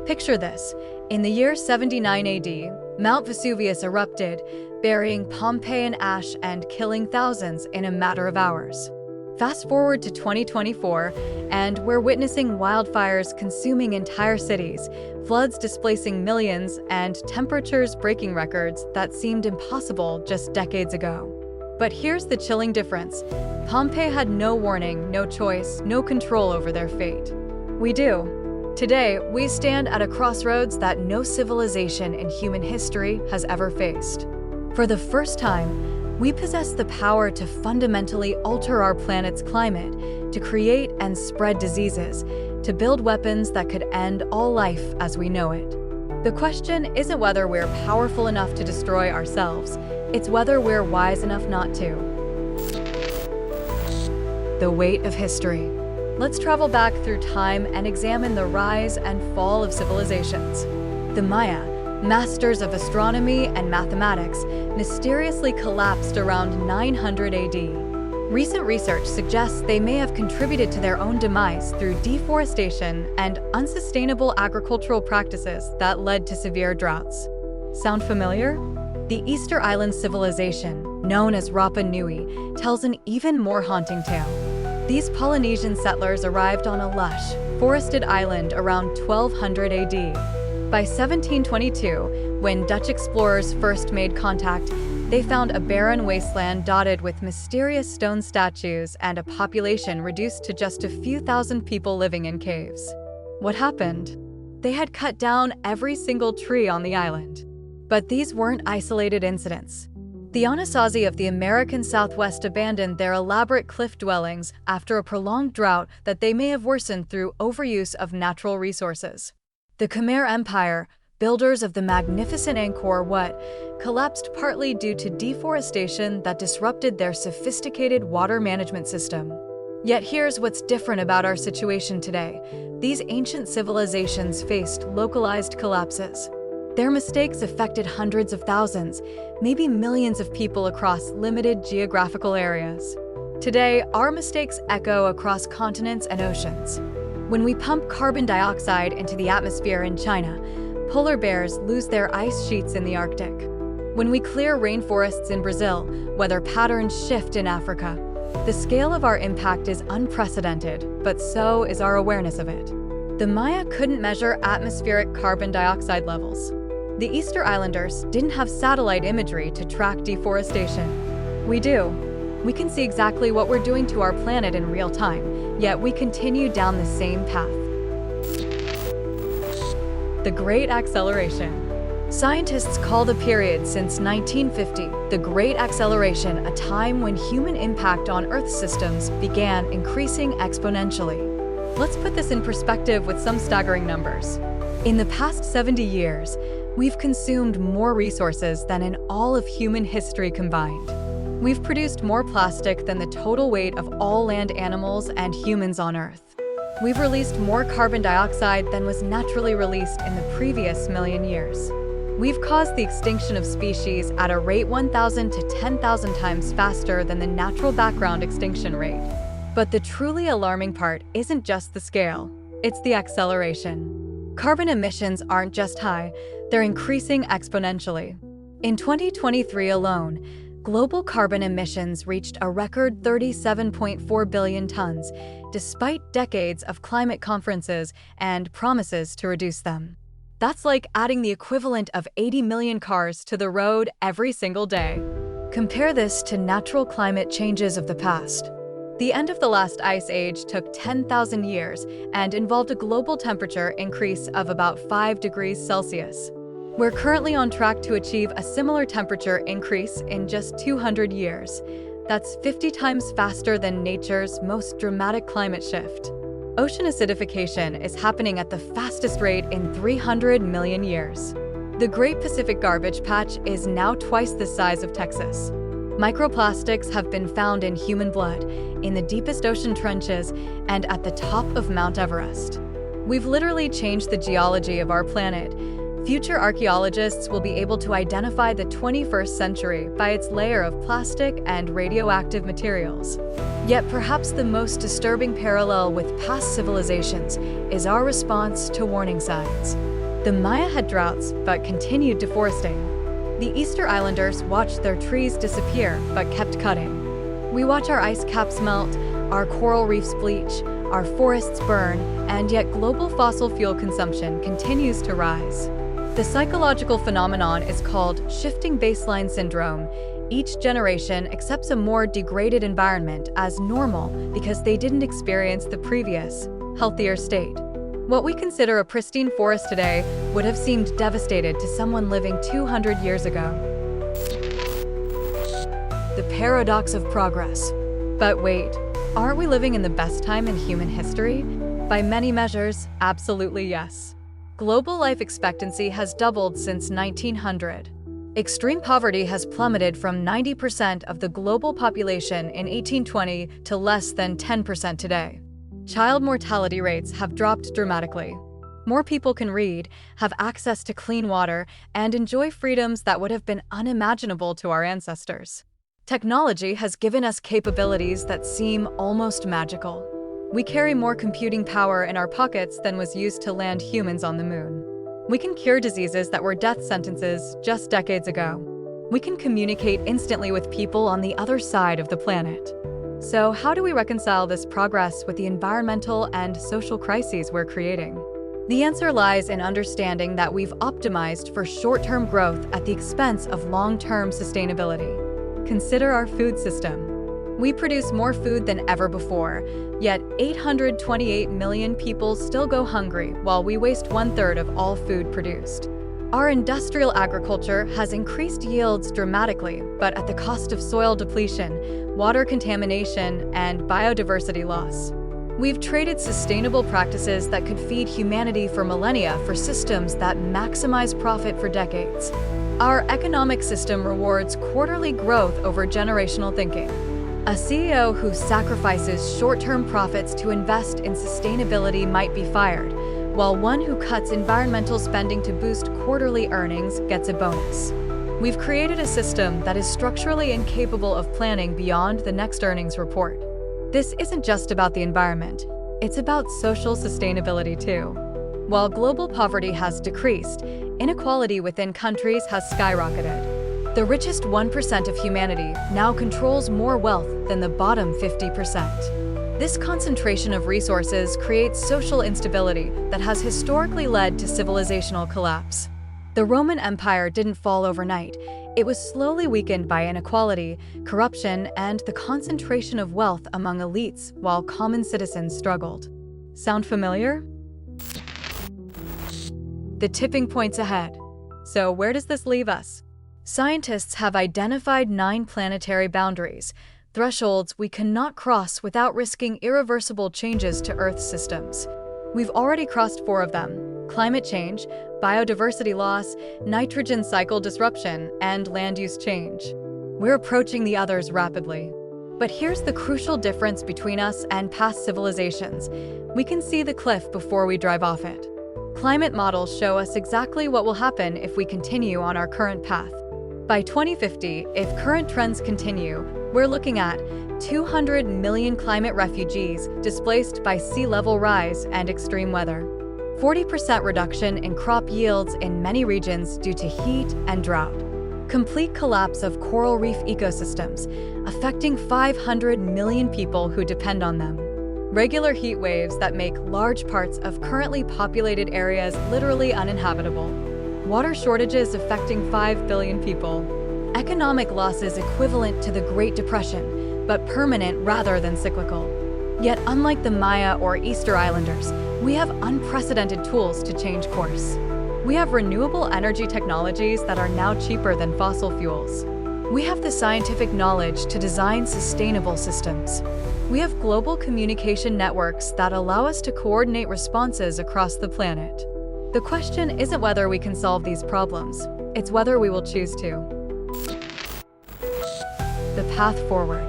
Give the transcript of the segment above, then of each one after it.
Picture this. In the year 79 AD, Mount Vesuvius erupted, burying Pompeii in ash and killing thousands in a matter of hours. Fast forward to 2024, and we're witnessing wildfires consuming entire cities, floods displacing millions, and temperatures breaking records that seemed impossible just decades ago. But here's the chilling difference. Pompeii had no warning, no choice, no control over their fate. We do. Today, we stand at a crossroads that no civilization in human history has ever faced. For the first time, we possess the power to fundamentally alter our planet's climate, to create and spread diseases, to build weapons that could end all life as we know it. The question isn't whether we're powerful enough to destroy ourselves, it's whether we're wise enough not to. The weight of history. Let's travel back through time and examine the rise and fall of civilizations. The Maya, masters of astronomy and mathematics, mysteriously collapsed around 900 AD. Recent research suggests they may have contributed to their own demise through deforestation and unsustainable agricultural practices that led to severe droughts. Sound familiar? The Easter Island civilization, known as Rapa Nui, tells an even more haunting tale. These Polynesian settlers arrived on a lush, forested island around 1200 AD. By 1722, when Dutch explorers first made contact, they found a barren wasteland dotted with mysterious stone statues and a population reduced to just a few thousand people living in caves. What happened? They had cut down every single tree on the island. But these weren't isolated incidents. The Anasazi of the American Southwest abandoned their elaborate cliff dwellings after a prolonged drought that they may have worsened through overuse of natural resources. The Khmer Empire, builders of the magnificent Angkor Wat, collapsed partly due to deforestation that disrupted their sophisticated water management system. Yet here's what's different about our situation today. These ancient civilizations faced localized collapses. Their mistakes affected hundreds of thousands, maybe millions of people across limited geographical areas. Today, our mistakes echo across continents and oceans. When we pump carbon dioxide into the atmosphere in China, polar bears lose their ice sheets in the Arctic. When we clear rainforests in Brazil, weather patterns shift in Africa. The scale of our impact is unprecedented, but so is our awareness of it. The Maya couldn't measure atmospheric carbon dioxide levels. The Easter Islanders didn't have satellite imagery to track deforestation. We do. We can see exactly what we're doing to our planet in real time, yet we continue down the same path. The Great Acceleration. Scientists call the period since 1950 the Great Acceleration a time when human impact on Earth's systems began increasing exponentially. Let's put this in perspective with some staggering numbers. In the past 70 years, we've consumed more resources than in all of human history combined. We've produced more plastic than the total weight of all land animals and humans on Earth. We've released more carbon dioxide than was naturally released in the previous million years. We've caused the extinction of species at a rate 1,000 to 10,000 times faster than the natural background extinction rate. But the truly alarming part isn't just the scale, it's the acceleration. Carbon emissions aren't just high, they're increasing exponentially. In 2023 alone, global carbon emissions reached a record 37.4 billion tons, despite decades of climate conferences and promises to reduce them. That's like adding the equivalent of 80 million cars to the road every single day. Compare this to natural climate changes of the past. The end of the last ice age took 10,000 years and involved a global temperature increase of about 5 degrees Celsius. We're currently on track to achieve a similar temperature increase in just 200 years. That's 50 times faster than nature's most dramatic climate shift. Ocean acidification is happening at the fastest rate in 300 million years. The Great Pacific Garbage Patch is now twice the size of Texas. Microplastics have been found in human blood, in the deepest ocean trenches, and at the top of Mount Everest. We've literally changed the geology of our planet, Future archaeologists will be able to identify the 21st century by its layer of plastic and radioactive materials. Yet perhaps the most disturbing parallel with past civilizations is our response to warning signs. The Maya had droughts but continued deforesting. The Easter Islanders watched their trees disappear but kept cutting. We watch our ice caps melt, our coral reefs bleach, our forests burn, and yet global fossil fuel consumption continues to rise. The psychological phenomenon is called shifting baseline syndrome. Each generation accepts a more degraded environment as normal because they didn't experience the previous, healthier state. What we consider a pristine forest today would have seemed devastated to someone living 200 years ago. The paradox of progress. But wait, aren't we living in the best time in human history? By many measures, absolutely yes. Global life expectancy has doubled since 1900. Extreme poverty has plummeted from 90% of the global population in 1820 to less than 10% today. Child mortality rates have dropped dramatically. More people can read, have access to clean water, and enjoy freedoms that would have been unimaginable to our ancestors. Technology has given us capabilities that seem almost magical. We carry more computing power in our pockets than was used to land humans on the moon. We can cure diseases that were death sentences just decades ago. We can communicate instantly with people on the other side of the planet. So how do we reconcile this progress with the environmental and social crises we're creating? The answer lies in understanding that we've optimized for short-term growth at the expense of long-term sustainability. Consider our food system. We produce more food than ever before, yet 828 million people still go hungry while we waste 1/3 of all food produced. Our industrial agriculture has increased yields dramatically, but at the cost of soil depletion, water contamination, and biodiversity loss. We've traded sustainable practices that could feed humanity for millennia for systems that maximize profit for decades. Our economic system rewards quarterly growth over generational thinking. A CEO who sacrifices short-term profits to invest in sustainability might be fired, while one who cuts environmental spending to boost quarterly earnings gets a bonus. We've created a system that is structurally incapable of planning beyond the next earnings report. This isn't just about the environment, it's about social sustainability too. While global poverty has decreased, inequality within countries has skyrocketed. The richest 1% of humanity now controls more wealth than the bottom 50%. This concentration of resources creates social instability that has historically led to civilizational collapse. The Roman Empire didn't fall overnight. It was slowly weakened by inequality, corruption, and the concentration of wealth among elites while common citizens struggled. Sound familiar? The tipping point's ahead. So where does this leave us? Scientists have identified 9 planetary boundaries, thresholds we cannot cross without risking irreversible changes to Earth's systems. We've already crossed 4 of them: climate change, biodiversity loss, nitrogen cycle disruption, and land use change. We're approaching the others rapidly. But here's the crucial difference between us and past civilizations. We can see the cliff before we drive off it. Climate models show us exactly what will happen if we continue on our current path. By 2050, if current trends continue, we're looking at 200 million climate refugees displaced by sea level rise and extreme weather, 40% reduction in crop yields in many regions due to heat and drought, complete collapse of coral reef ecosystems, affecting 500 million people who depend on them, regular heat waves that make large parts of currently populated areas literally uninhabitable, water shortages affecting 5 billion people, economic losses equivalent to the Great Depression, but permanent rather than cyclical. Yet unlike the Maya or Easter Islanders, we have unprecedented tools to change course. We have renewable energy technologies that are now cheaper than fossil fuels. We have the scientific knowledge to design sustainable systems. We have global communication networks that allow us to coordinate responses across the planet. The question isn't whether we can solve these problems, it's whether we will choose to. The path forward.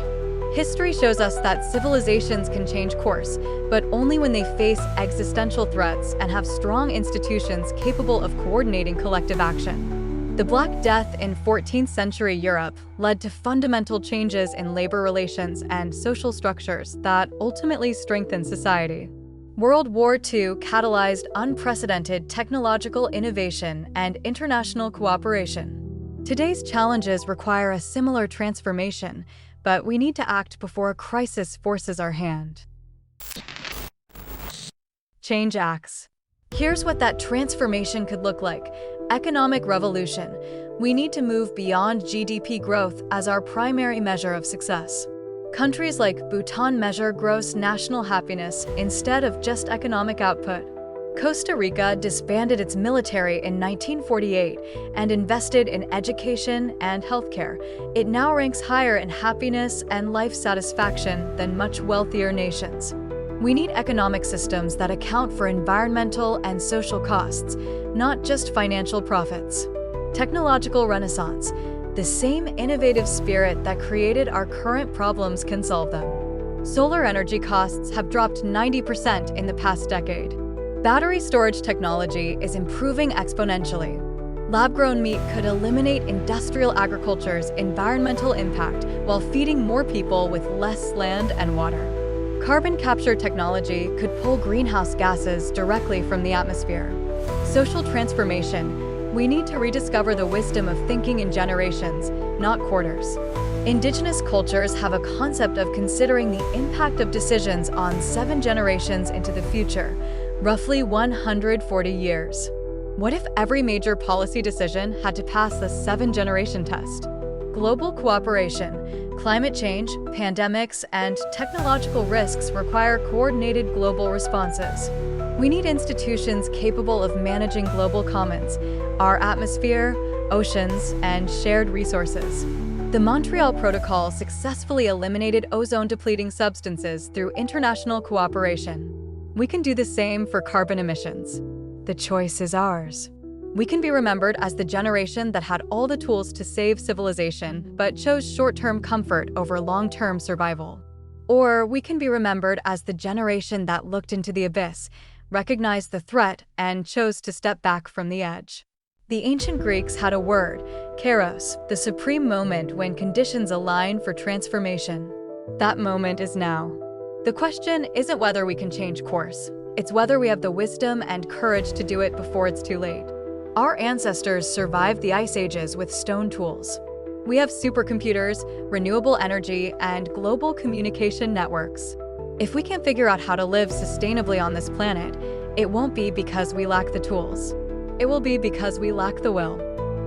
History shows us that civilizations can change course, but only when they face existential threats and have strong institutions capable of coordinating collective action. The Black Death in 14th century Europe led to fundamental changes in labor relations and social structures that ultimately strengthened society. World War II catalyzed unprecedented technological innovation and international cooperation. Today's challenges require a similar transformation, but we need to act before a crisis forces our hand. Change acts. Here's what that transformation could look like. Economic revolution. We need to move beyond GDP growth as our primary measure of success. Countries like Bhutan measure gross national happiness instead of just economic output. Costa Rica disbanded its military in 1948 and invested in education and healthcare. It now ranks higher in happiness and life satisfaction than much wealthier nations. We need economic systems that account for environmental and social costs, not just financial profits. Technological renaissance. The same innovative spirit that created our current problems can solve them. Solar energy costs have dropped 90% in the past decade. Battery storage technology is improving exponentially. Lab-grown meat could eliminate industrial agriculture's environmental impact while feeding more people with less land and water. Carbon capture technology could pull greenhouse gases directly from the atmosphere. Social transformation. We need to rediscover the wisdom of thinking in generations, not quarters. Indigenous cultures have a concept of considering the impact of decisions on 7 generations into the future, roughly 140 years. What if every major policy decision had to pass the 7-generation test? Global cooperation, climate change, pandemics, and technological risks require coordinated global responses. We need institutions capable of managing global commons, our atmosphere, oceans, and shared resources. The Montreal Protocol successfully eliminated ozone-depleting substances through international cooperation. We can do the same for carbon emissions. The choice is ours. We can be remembered as the generation that had all the tools to save civilization, but chose short-term comfort over long-term survival. Or we can be remembered as the generation that looked into the abyss, recognized the threat, and chose to step back from the edge. The ancient Greeks had a word, kairos, the supreme moment when conditions align for transformation. That moment is now. The question isn't whether we can change course. It's whether we have the wisdom and courage to do it before it's too late. Our ancestors survived the ice ages with stone tools. We have supercomputers, renewable energy, and global communication networks. If we can't figure out how to live sustainably on this planet, it won't be because we lack the tools. It will be because we lack the will.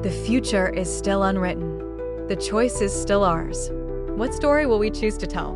The future is still unwritten. The choice is still ours. What story will we choose to tell?